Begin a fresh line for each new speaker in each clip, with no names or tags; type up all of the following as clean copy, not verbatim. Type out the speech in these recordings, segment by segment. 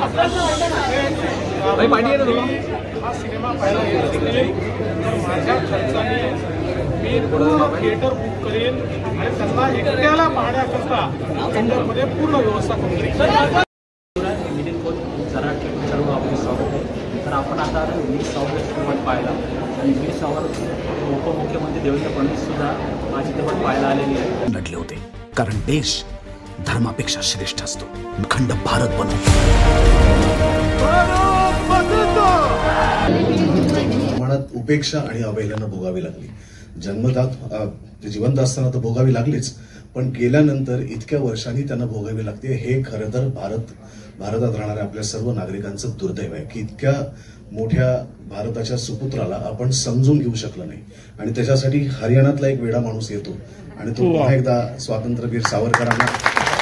हा सिनेमा पाहायला येत असतील तर माझ्या खर्चाने मी पूर्ण थिएटर बुक करेन आणि त्यांना एकट्याला पाहण्याकरता थिएटरमध्ये पूर्ण व्यवस्था करून देईन.
सर्व आपले स्वागत आहे. तर आपण आता 20 सावर चित्रपट पाहिला आणि 20 सावर उपमुख्यमंत्री देवेंद्र फडणवीस सुद्धा हा चित्रपट पाहायला आलेली आहे.
नटले होते कारण देश धर्मापेक्षा श्रेष्ठ असतो. अखंड भारत बनवतो.
मनात उपेक्षा आणि अवहेलना भोगावी लागली. जन्मतात जिवंत असताना तर भोगावी लागलीच, पण गेल्यानंतर इतक्या वर्षांनी त्यांना भोगावी लागते. हे खरं तर भारतात राहणाऱ्या आपल्या सर्व नागरिकांचं दुर्दैव आहे की इतक्या मोठ्या भारताच्या सुपुत्राला आपण समजून घेऊ शकलो नाही. आणि त्याच्यासाठी हरियाणातला एक वेडा माणूस येतो आणि तो पुन्हा एकदा स्वातंत्र्यवीर सावरकरांना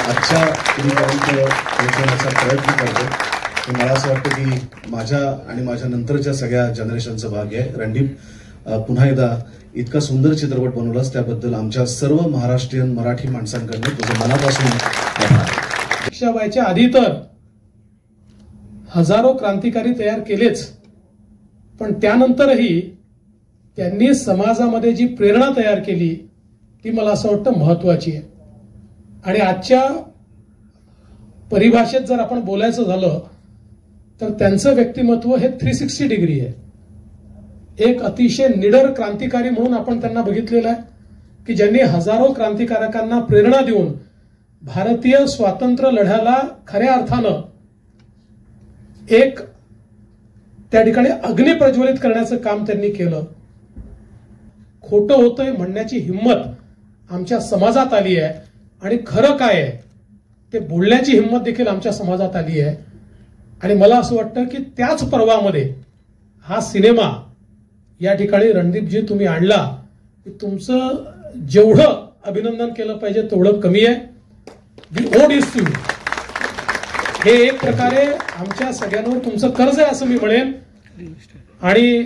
आजच्या पिढीपर्यंत पोहोचवण्याचा प्रयत्न करतो. मला असं वाटतं की माझ्या आणि माझ्या नंतरच्या सगळ्या जनरेशनचं भाग्य आहे. रणदीप, पुन्हा एकदा इतका सुंदर चित्रपट बनवलास त्याबद्दल आमच्या सर्व महाराष्ट्रीयन मराठी माणसांकडनं तुझं मनापासून आभार.
शिक्षा व्हायच्या आधी तर हजारो क्रांतिकारी तयार केलेच, पण त्यानंतरही त्यांनी समाजामध्ये जी प्रेरणा तयार केली ती मला असं वाटतं महत्वाची आहे. आणि आजच्या परिभाषेत जर आपण बोलायचं झालं तर त्यांचं व्यक्तिमत्व हे 360 डिग्री आहे. एक अतिशय निडर क्रांतिकारी म्हणून आपण त्यांना बघितलेलं आहे की ज्यांनी हजारो क्रांतिकारकांना प्रेरणा देऊन भारतीय स्वातंत्र्य लढ्याला खऱ्या अर्थानं एक त्या ठिकाणी अग्नी प्रज्वलित करण्याचं काम त्यांनी केलं. खोटं होतंय म्हणण्याची हिंमत आमच्या समाजात आली आहे आणि खरं काय आहे ते बोलण्याची हिंमत देखील आमच्या समाजात आली आहे. आणि मला असं वाटतं की त्याच पर्वामध्ये हा सिनेमा या ठिकाणी रणदीपजी तुम्ही आणला की तुमचं जेवढं अभिनंदन केलं पाहिजे तेवढं कमी आहे. दी ओड इज टू. हे एक प्रकारे आमच्या सगळ्यांवर तुमचं कर्ज आहे असं मी म्हणेन. आणि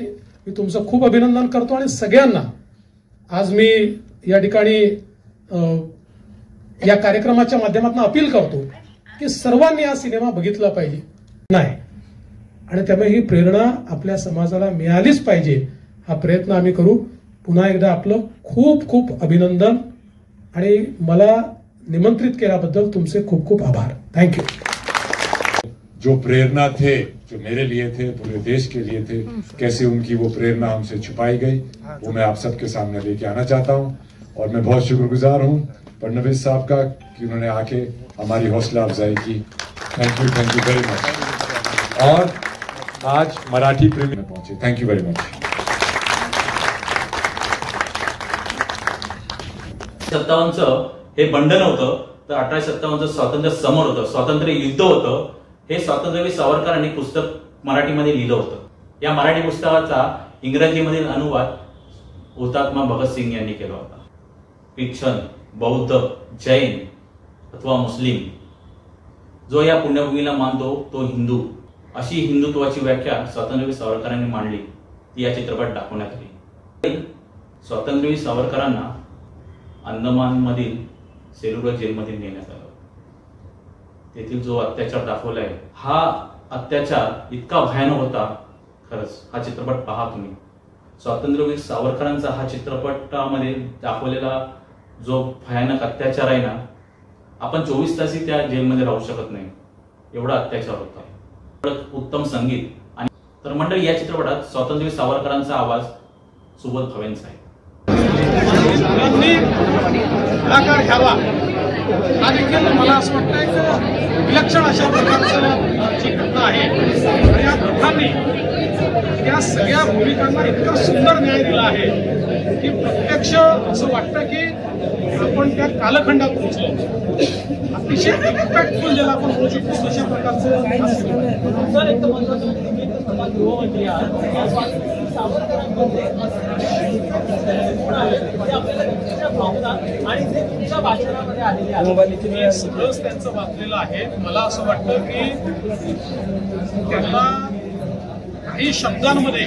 मी तुमचं खूप अभिनंदन करतो आणि सगळ्यांना आज मी या ठिकाणी या कार्यक्रमाच्या माध्यमातून अपील करतो की सर्वांनी हा सिनेमा बघितला पाहिजे नाही. आणि त्यामुळे ही प्रेरणा आपल्या समाजाला मिळालीच पाहिजे. हा प्रयत्न आम्ही करू. पुन्हा एकदा आपलं खूप खूप अभिनंदन आणि मला निमंत्रित केल्याबद्दल तुमचे खूप खूप आभार. थँक्यू.
जो प्रेरणा थे, जो मेरे लिए थे, पूरे देश के लिए थे, कैसे उनकी वो प्रेरणा हमसे छुपाई गई, वो मैं आप सबके सामने लेके आना चाहता हूं. और मैं बहुत शुक्रगुजार हूं फडणवीस साहब का कि उन्होंने आके हमारी हौसला अफजाई की. Thank you very much. और आज मराठी प्रेमी में पहुंचे. Thank you very much.
57चं हे बंधन होतं तर 1857चं स्वातंत्र्य समर होतं, स्वातंत्र्य युद्ध होतं. हे स्वातंत्र्यवीर सावरकरांनी पुस्तक मराठीमध्ये लिहिलं होतं. या मराठी पुस्तकाचा इंग्रजीमधील अनुवाद हुतात्मा भगतसिंग यांनी केला होता. ख्रिश्चन, बौद्ध, जैन अथवा मुस्लिम, जो या पुण्यभूमीला मानतो तो हिंदू, अशी हिंदुत्वाची व्याख्या स्वातंत्र्यवीर सावरकरांनी मांडली. ती या चित्रपट दाखवण्यात आली. स्वातंत्र्यवीर सावरकरांना अंदमानमधील सेल्युलर जेलमध्ये नेण्यात आलं. तेथील जो अत्याचार दाखवलाय हा अत्याचार इतका भयानक होता. खरंच हा चित्रपट पहा तुम्ही. स्वातंत्र्यवीर सावरकरांचा हा चित्रपटामध्ये दाखवलेला जो भयानक अत्याचार आहे ना, आपण 24 तासही त्या जेलमध्ये राहू शकत नाही, एवढा अत्याचार होता. उत्तम संगीत. आणि तर मंडळी, या चित्रपटात स्वातंत्र्यवीर सावरकरांचा आवाज सुबोध भावेंचा आहे.
पुढाकार घ्यावा हा देखील मला असं वाटतं एक विलक्षण अशा प्रकारचं जी घटना आहे. आणि या दोघांनी त्या सगळ्या भूमिकांना इतका सुंदर न्याय दिला आहे की प्रत्यक्ष असं वाटतं की आपण त्या कालखंडात पोहोचलो. अतिशय इम्पॅक्टफुल ज्याला आपण होऊ शकतो तशा प्रकारचं सगळंच त्यांचं वाचलेलं आहे. मला असं वाटतं की त्यांना काही शब्दांमध्ये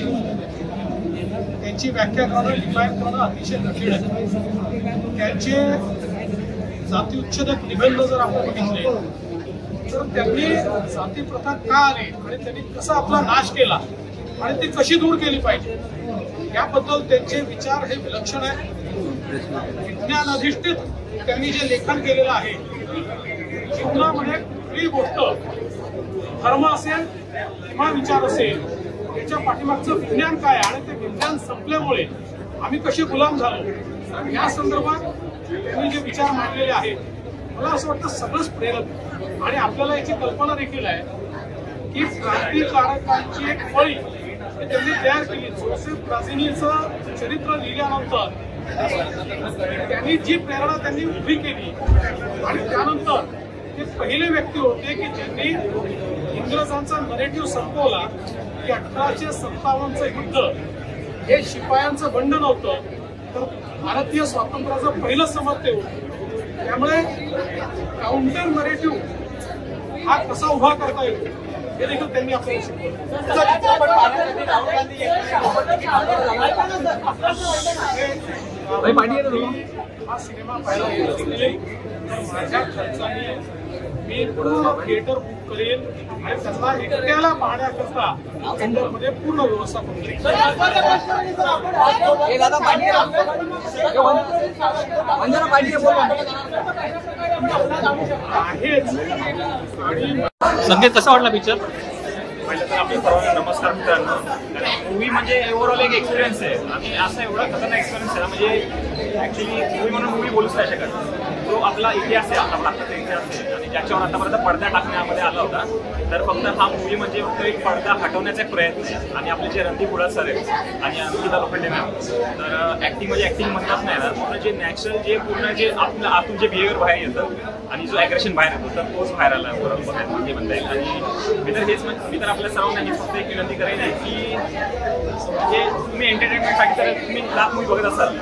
त्यांची व्याख्या करणं, डिफाईन करणं अतिशय कठीण आहे. त्यांचे जातीउच्छेदक निबंध जर आपण बघितले तर त्यांनी जाती प्रथा का आली आणि त्यांनी कसा आपला नाश केला आणि ती कशी दूर केली पाहिजे याबद्दल त्यांचे विचार हे विलक्षण आहे. विज्ञान अधिष्ठित त्यांनी जे लेखन केलेलं आहे, जीवनामध्ये कुठलीही गोष्ट धर्म असेल किंवा विचार असेल त्याच्या पाठीमागचं विज्ञान काय आणि ते विज्ञान संपल्यामुळे आम्ही कसे गुलाम झालो या संदर्भात त्यांनी जे विचार मांडलेले आहेत मला असं वाटतं सगळंच प्रेरक. आणि आपल्याला याची कल्पना देखील आहे की क्रांतिकारकांची एक फळी त्यांनी तयार केली. जोसेफ ब्राझिलीचं चरित्र लिहिल्यानंतर त्यांनी जी प्रेरणा त्यांनी उभी केली आणि त्यानंतर ते पहिले व्यक्ती होते की ज्यांनी इंग्रजांचा नरेटिव्ह संपवला की 1857चं युद्ध हे शिपायांचं बंड नव्हतं तर भारतीय स्वातंत्र्याचं पहिलं समर ते होतं. त्यामुळे काउंटर नरेटिव्ह हा कसा उभा करता येतो हे देखील त्यांनी आपल्याला शिकवलं. हा सिनेमा पाहायला गेलो तर माझ्या खर्चाने मी पूर्ण थिएटर बुक करेन आणि त्यांना एकट्याला पाहण्याकरता थिएटरमध्ये पूर्ण व्यवस्था करून देईन. आहेच. आणि
संकेत कसा वाटला पिक्चर?
पहिलं तर आपल्या सर्वांना नमस्कार मित्रांनो. मूवी म्हणजे ओव्हरऑल एक एक्सपिरियन्स आहे आणि असा एवढा खतरनाक एक्सपिरियन्स आहे म्हणजे ऍक्च्युली मूवी म्हणून मूवी बोलूच नाही शकत. जो आपला इतिहास आहे, आपला भारताचा इतिहास आहे आणि ज्याच्यावर आतापर्यंत पडदा टाकण्यामध्ये आला होता तर फक्त हा मूवी म्हणजे फक्त एक पडदा हटवण्याचा एक प्रयत्न आहे. आणि आपले जे रणदीप हुडा सर आहेत आणि अंकिता लोखंडे मॅम तर ऍक्टिंग म्हणजे ऍक्टिंग म्हणतात नाही ना, पूर्ण जे नॅचरल जे पूर्ण जे आपलं आतून जे बिहेवियर बाहेर येतं आणि जो ॲग्रेशन बाहेर येतो तर तोच बाहेर आला ओव्हरऑल बघायला म्हणजे म्हणता येईल. आणि मी तर आपल्या सर्वांना ही फक्त एक विनंती करेन आहे की म्हणजे तुम्ही एंटरटेनमेंटसाठी तर तुम्ही लाख मूवी बघत असाल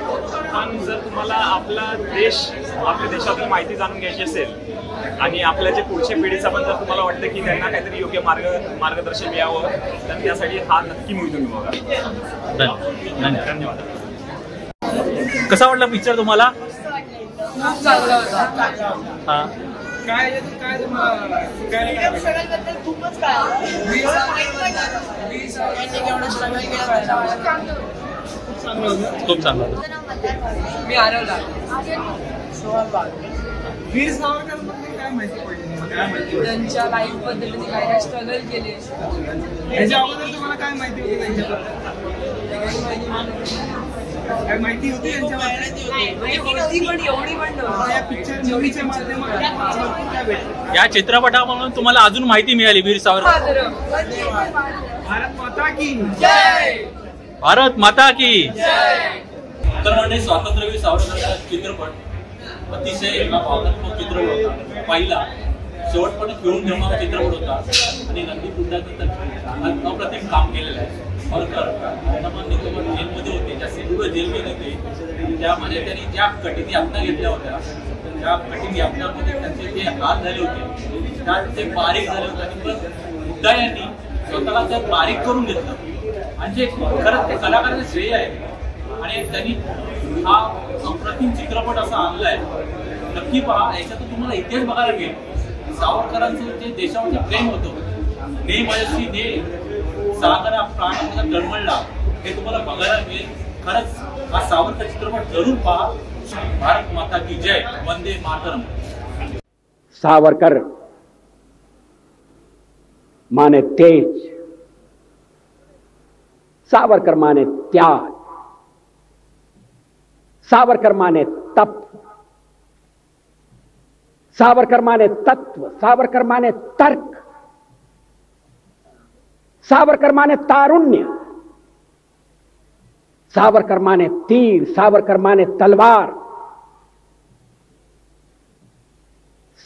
पण जर तुम्हाला आपला देश आपल्या देशातील माहिती जाणून घ्यायची असेल आणि आपल्या जे पुढच्या पिढीचा पण जर तुम्हाला वाटतं की त्यांना काहीतरी योग्य मार्गदर्शन मिळावं तर त्यासाठी हा नक्की मूवी तुम्ही बघा. धन्यवाद.
कसा वाटला पिक्चर तुम्हाला? हा
काय तुम्हाला खूपच
खूप चांगलं.
मी आरवला वीर सावरकर काय माहिती पडली त्यांच्या लाईफ बद्दल त्यांनी काय काय स्ट्रगल केले याच्या अगोदर तुम्हाला काय माहिती होती त्यांच्याबद्दल? काय माहिती होती या पिक्चर मूवीच्या माध्यमातून
या चित्रपटामधून तुम्हाला अजून माहिती मिळाली वीर सावरकर?
भारत माता की जय.
भारत माता की जय. तर म्हणजे स्वातंत्र्यवीर सावरकरचा चित्रपट अतिशय भावनात्मक चित्रपट होता. पहिला शेवटपर्यंत खेळून ठेवणारा चित्रपट होता आणि रणदीप हुड्डाचं अप्रतिम काम केलेलं आहे. सावरकर जेलमध्ये होते, ज्या सिंधुदुर्ग जेलमध्ये होते त्यामध्ये त्यांनी ज्या कठीण यातना घेतल्या होत्या त्या कठीण यातनामध्ये त्यांचे जे हाल झाले होते त्या ते बारीक झाले होते आणि पण हुड्डा यांनी स्वतःला ते बारीक करून घेतलं आणि जे खरंच ते कलाकाराचं श्रेय आहे. आणि त्यांनी हा अप्रतिम चित्रपट असा आणलाय. नक्की पहा. याच्यातून तुम्हाला इतिहास बघायला मिळेल. सावरकरांचं जे देशावरचे प्रेम होतं ने माझ्याशी ने सागरा प्राणाचा तळमळला हे तुम्हाला बघायला मिळेल. खरंच हा सावरकर चित्रपट जरूर पहा. भारत माता की जय. वंदे मातरम.
सावरकर माने तेज, सावरकर माने त्याग, सावरकर माने तप, सावरकर माने तत्व, सावरकर माने तर्क, सावरकर माने तारुण्य, सावरकर माने तीर, सावरकर माने तलवार,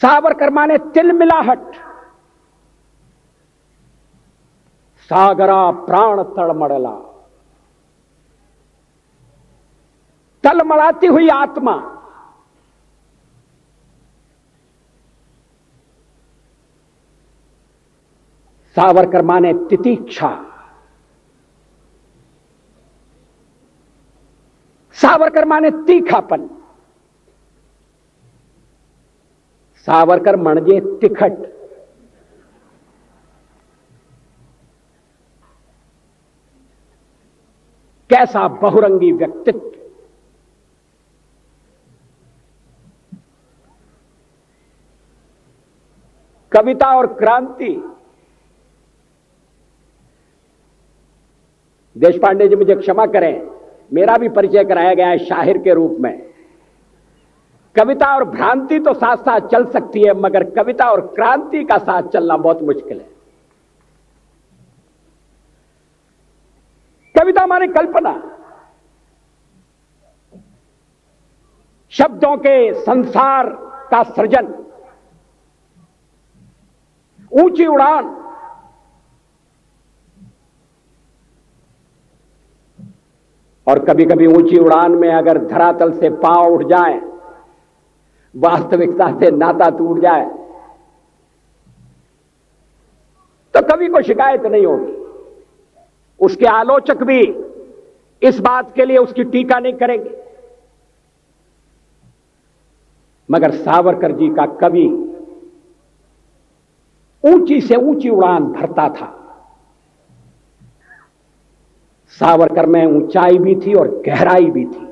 सावरकर माने तिलमिलाहट, सागरा प्राण तळमळला, तलमळाती हुई आत्मा, सावरकर माने तितीक्षा, सावरकर माने तीखापन, सावरकर म्हणजे तिखट, कैसा बहुरंगी व्यक्तित्व। कविता और क्रांति। देशपांडे जी मुझे क्षमा करें, मेरा भी परिचय कराया गया है शाहिर के रूप में। कविता और भ्रांति तो साथ साथ चल सकती है, मगर कविता और क्रांति का साथ चलना बहुत मुश्किल है। कविता माने कल्पना, शब्दों के संसार का सृजन, ऊंची उड़ान। और कभी कभी ऊंची उड़ान में अगर धरातल से पांव उठ जाए, वास्तविकता से नाता टूट जाए, तो कवि को शिकायत नहीं होगी। उसके आलोचक भी इस बात के लिए उसकी टीका नहीं करेंगे। मगर सावरकर जी का कवि ऊंची से ऊंची उड़ान भरता था। सावरकर में ऊंचाई भी थी और गहराई भी थी।